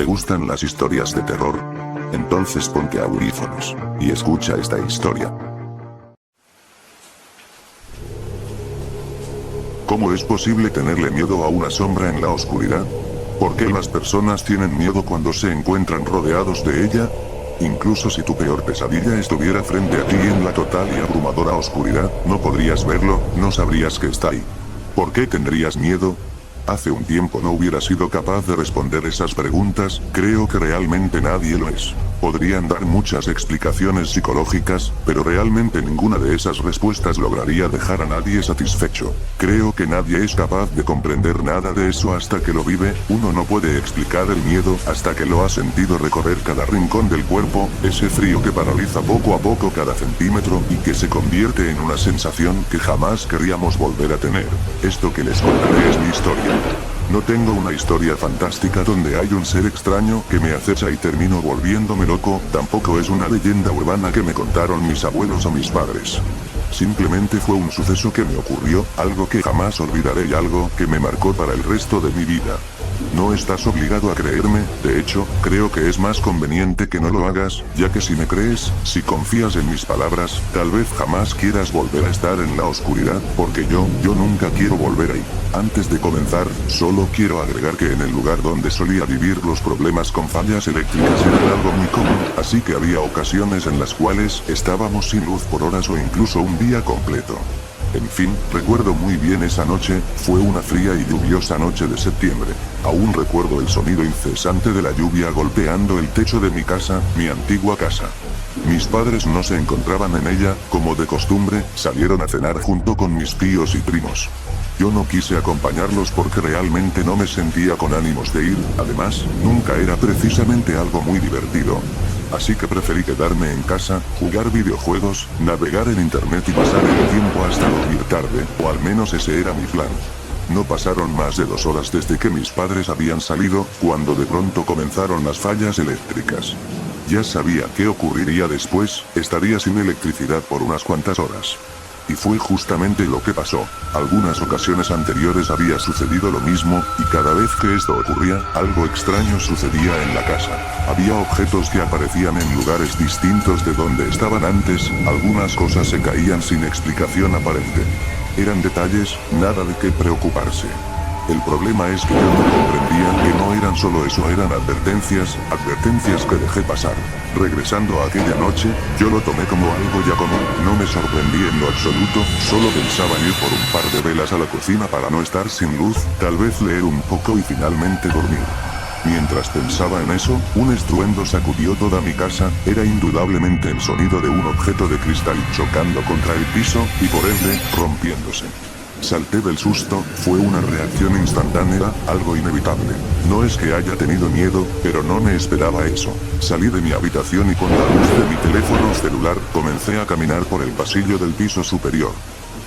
¿Te gustan las historias de terror? Entonces ponte audífonos y escucha esta historia. ¿Cómo es posible tenerle miedo a una sombra en la oscuridad? ¿Por qué las personas tienen miedo cuando se encuentran rodeados de ella? Incluso si tu peor pesadilla estuviera frente a ti en la total y abrumadora oscuridad, no podrías verlo, no sabrías que está ahí. ¿Por qué tendrías miedo? Hace un tiempo no hubiera sido capaz de responder esas preguntas, creo que realmente nadie lo es. Podrían dar muchas explicaciones psicológicas, pero realmente ninguna de esas respuestas lograría dejar a nadie satisfecho. Creo que nadie es capaz de comprender nada de eso hasta que lo vive. Uno no puede explicar el miedo hasta que lo ha sentido recorrer cada rincón del cuerpo, ese frío que paraliza poco a poco cada centímetro y que se convierte en una sensación que jamás querríamos volver a tener. Esto que les contaré es mi historia. No tengo una historia fantástica donde hay un ser extraño que me acecha y termino volviéndome loco, tampoco es una leyenda urbana que me contaron mis abuelos o mis padres. Simplemente fue un suceso que me ocurrió, algo que jamás olvidaré y algo que me marcó para el resto de mi vida. No estás obligado a creerme, de hecho, creo que es más conveniente que no lo hagas, ya que si me crees, si confías en mis palabras, tal vez jamás quieras volver a estar en la oscuridad, porque yo nunca quiero volver ahí. Antes de comenzar, solo quiero agregar que en el lugar donde solía vivir los problemas con fallas eléctricas eran algo muy común, así que había ocasiones en las cuales estábamos sin luz por horas o incluso un día completo. En fin, recuerdo muy bien esa noche, fue una fría y lluviosa noche de septiembre. Aún recuerdo el sonido incesante de la lluvia golpeando el techo de mi casa, mi antigua casa. Mis padres no se encontraban en ella, como de costumbre, salieron a cenar junto con mis tíos y primos. Yo no quise acompañarlos porque realmente no me sentía con ánimos de ir, además, nunca era precisamente algo muy divertido. Así que preferí quedarme en casa, jugar videojuegos, navegar en internet y pasar el tiempo hasta dormir tarde, o al menos ese era mi plan. No pasaron más de 2 horas desde que mis padres habían salido, cuando de pronto comenzaron las fallas eléctricas. Ya sabía qué ocurriría después, estaría sin electricidad por unas cuantas horas. Y fue justamente lo que pasó. Algunas ocasiones anteriores había sucedido lo mismo, y cada vez que esto ocurría, algo extraño sucedía en la casa. Había objetos que aparecían en lugares distintos de donde estaban antes, algunas cosas se caían sin explicación aparente. Eran detalles, nada de qué preocuparse. El problema es que yo no comprendía que no eran solo eso, eran advertencias que dejé pasar. Regresando a aquella noche, yo lo tomé como algo ya común, no me sorprendí en lo absoluto, solo pensaba en ir por un par de velas a la cocina para no estar sin luz, tal vez leer un poco y finalmente dormir. Mientras pensaba en eso, un estruendo sacudió toda mi casa, era indudablemente el sonido de un objeto de cristal chocando contra el piso, y por ende, rompiéndose. Salté del susto, fue una reacción instantánea, algo inevitable. No es que haya tenido miedo, pero no me esperaba eso. Salí de mi habitación y con la luz de mi teléfono celular, comencé a caminar por el pasillo del piso superior.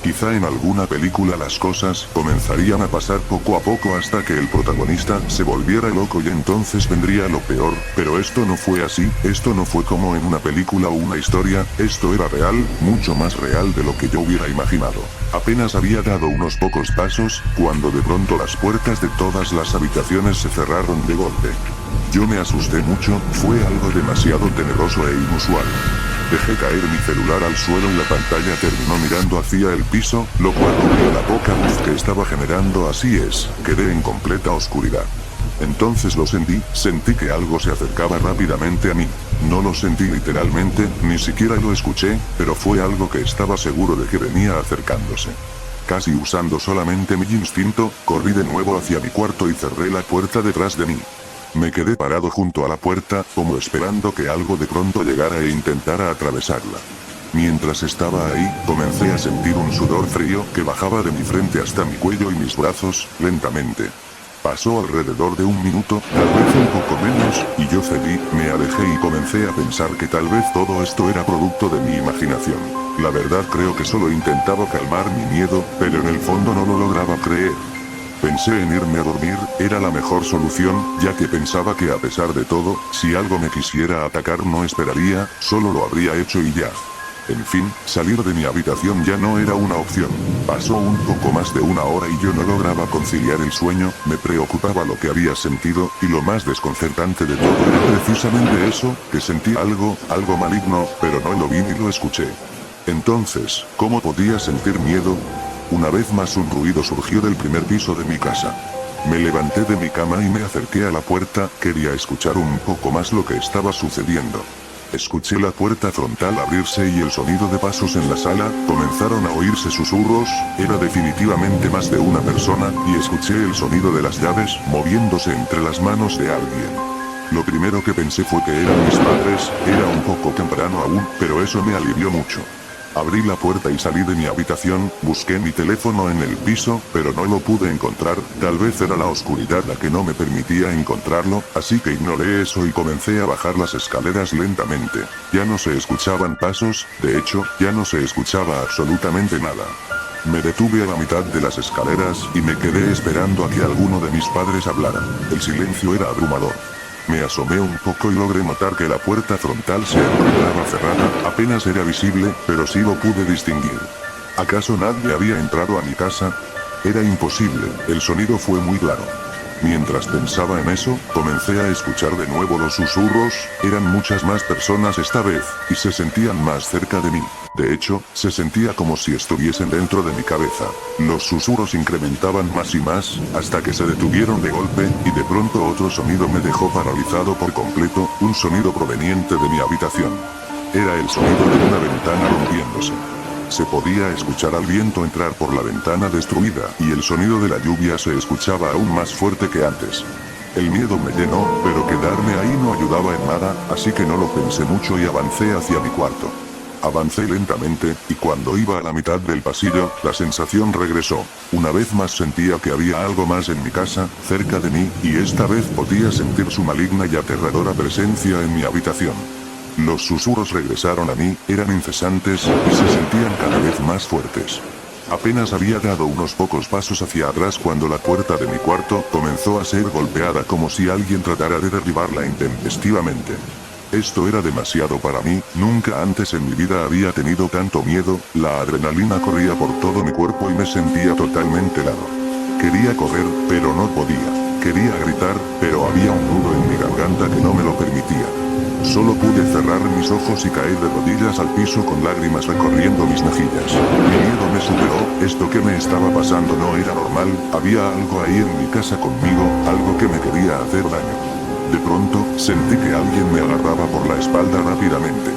Quizá en alguna película las cosas comenzarían a pasar poco a poco hasta que el protagonista se volviera loco y entonces vendría lo peor, pero esto no fue así, esto no fue como en una película o una historia, esto era real, mucho más real de lo que yo hubiera imaginado. Apenas había dado unos pocos pasos, cuando de pronto las puertas de todas las habitaciones se cerraron de golpe. Yo me asusté mucho, fue algo demasiado tenebroso e inusual. Dejé caer mi celular al suelo y la pantalla terminó mirando hacia el piso, lo cual cubrió la poca luz que estaba generando, así es, quedé en completa oscuridad. Entonces lo sentí que algo se acercaba rápidamente a mí. No lo sentí literalmente, ni siquiera lo escuché, pero fue algo que estaba seguro de que venía acercándose. Casi usando solamente mi instinto, corrí de nuevo hacia mi cuarto y cerré la puerta detrás de mí. Me quedé parado junto a la puerta, como esperando que algo de pronto llegara e intentara atravesarla. Mientras estaba ahí, comencé a sentir un sudor frío que bajaba de mi frente hasta mi cuello y mis brazos, lentamente. Pasó alrededor de 1 minuto, tal vez un poco menos, y yo cedí, me alejé y comencé a pensar que tal vez todo esto era producto de mi imaginación. La verdad creo que solo intentaba calmar mi miedo, pero en el fondo no lo lograba creer. Pensé en irme a dormir, era la mejor solución, ya que pensaba que a pesar de todo, si algo me quisiera atacar no esperaría, solo lo habría hecho y ya. En fin, salir de mi habitación ya no era una opción. Pasó un poco más de una hora y yo no lograba conciliar el sueño, me preocupaba lo que había sentido, y lo más desconcertante de todo era precisamente eso, que sentí algo maligno, pero no lo vi ni lo escuché. Entonces, ¿cómo podía sentir miedo? Una vez más un ruido surgió del primer piso de mi casa. Me levanté de mi cama y me acerqué a la puerta, quería escuchar un poco más lo que estaba sucediendo. Escuché la puerta frontal abrirse y el sonido de pasos en la sala, comenzaron a oírse susurros, era definitivamente más de una persona, y escuché el sonido de las llaves, moviéndose entre las manos de alguien. Lo primero que pensé fue que eran mis padres, era un poco temprano aún, pero eso me alivió mucho. Abrí la puerta y salí de mi habitación, busqué mi teléfono en el piso, pero no lo pude encontrar, tal vez era la oscuridad la que no me permitía encontrarlo, así que ignoré eso y comencé a bajar las escaleras lentamente. Ya no se escuchaban pasos, de hecho, ya no se escuchaba absolutamente nada. Me detuve a la mitad de las escaleras y me quedé esperando a que alguno de mis padres hablara. El silencio era abrumador. Me asomé un poco y logré notar que la puerta frontal se encontraba cerrada, apenas era visible, pero sí lo pude distinguir. ¿Acaso nadie había entrado a mi casa? Era imposible, el sonido fue muy claro. Mientras pensaba en eso, comencé a escuchar de nuevo los susurros, eran muchas más personas esta vez, y se sentían más cerca de mí. De hecho, se sentía como si estuviesen dentro de mi cabeza. Los susurros incrementaban más y más, hasta que se detuvieron de golpe, y de pronto otro sonido me dejó paralizado por completo, un sonido proveniente de mi habitación. Era el sonido de una ventana rompiéndose. Se podía escuchar al viento entrar por la ventana destruida, y el sonido de la lluvia se escuchaba aún más fuerte que antes. El miedo me llenó, pero quedarme ahí no ayudaba en nada, así que no lo pensé mucho y avancé hacia mi cuarto. Avancé lentamente, y cuando iba a la mitad del pasillo, la sensación regresó. Una vez más sentía que había algo más en mi casa, cerca de mí, y esta vez podía sentir su maligna y aterradora presencia en mi habitación. Los susurros regresaron a mí, eran incesantes, y se sentían cada vez más fuertes. Apenas había dado unos pocos pasos hacia atrás cuando la puerta de mi cuarto comenzó a ser golpeada como si alguien tratara de derribarla intempestivamente. Esto era demasiado para mí, nunca antes en mi vida había tenido tanto miedo, la adrenalina corría por todo mi cuerpo y me sentía totalmente helado. Quería correr, pero no podía. Quería gritar, pero había un nudo en mi garganta que no me lo permitía. Solo pude cerrar mis ojos y caer de rodillas al piso con lágrimas recorriendo mis mejillas. Mi miedo me superó, esto que me estaba pasando no era normal, había algo ahí en mi casa conmigo, algo que me quería hacer daño. De pronto, sentí que alguien me agarraba por la espalda rápidamente.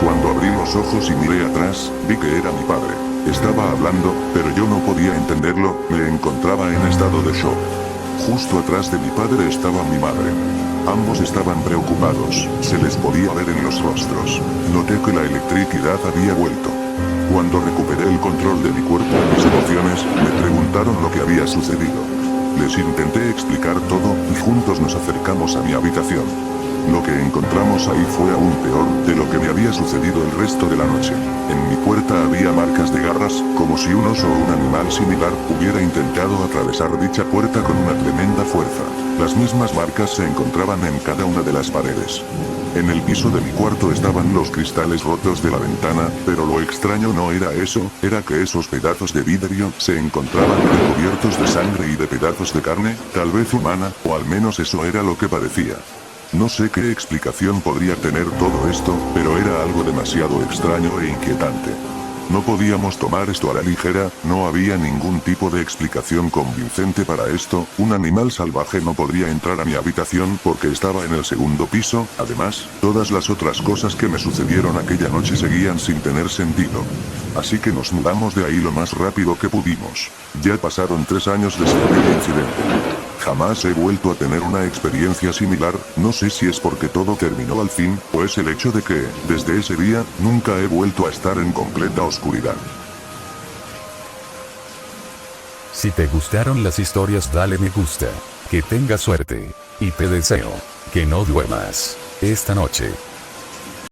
Cuando abrí los ojos y miré atrás, vi que era mi padre. Estaba hablando, pero yo no podía entenderlo, me encontraba en estado de shock. Justo atrás de mi padre estaba mi madre. Ambos estaban preocupados, se les podía ver en los rostros. Noté que la electricidad había vuelto. Cuando recuperé el control de mi cuerpo y mis emociones, me preguntaron lo que había sucedido. Les intenté explicar todo, y juntos nos acercamos a mi habitación. Lo que encontramos ahí fue aún peor de lo que me había sucedido el resto de la noche. En mi puerta había marcas de garras, como si un oso o un animal similar hubiera intentado atravesar dicha puerta con una tremenda fuerza. Las mismas marcas se encontraban en cada una de las paredes. En el piso de mi cuarto estaban los cristales rotos de la ventana, pero lo extraño no era eso, era que esos pedazos de vidrio se encontraban recubiertos de sangre y de pedazos de carne, tal vez humana, o al menos eso era lo que parecía. No sé qué explicación podría tener todo esto, pero era algo demasiado extraño e inquietante. No podíamos tomar esto a la ligera, no había ningún tipo de explicación convincente para esto, un animal salvaje no podría entrar a mi habitación porque estaba en el segundo piso, además, todas las otras cosas que me sucedieron aquella noche seguían sin tener sentido. Así que nos mudamos de ahí lo más rápido que pudimos. Ya pasaron 3 años desde aquel incidente. Jamás he vuelto a tener una experiencia similar, no sé si es porque todo terminó al fin, o es el hecho de que, desde ese día, nunca he vuelto a estar en completa oscuridad. Si te gustaron las historias, dale me gusta. Que tengas suerte. Y te deseo que no duermas esta noche.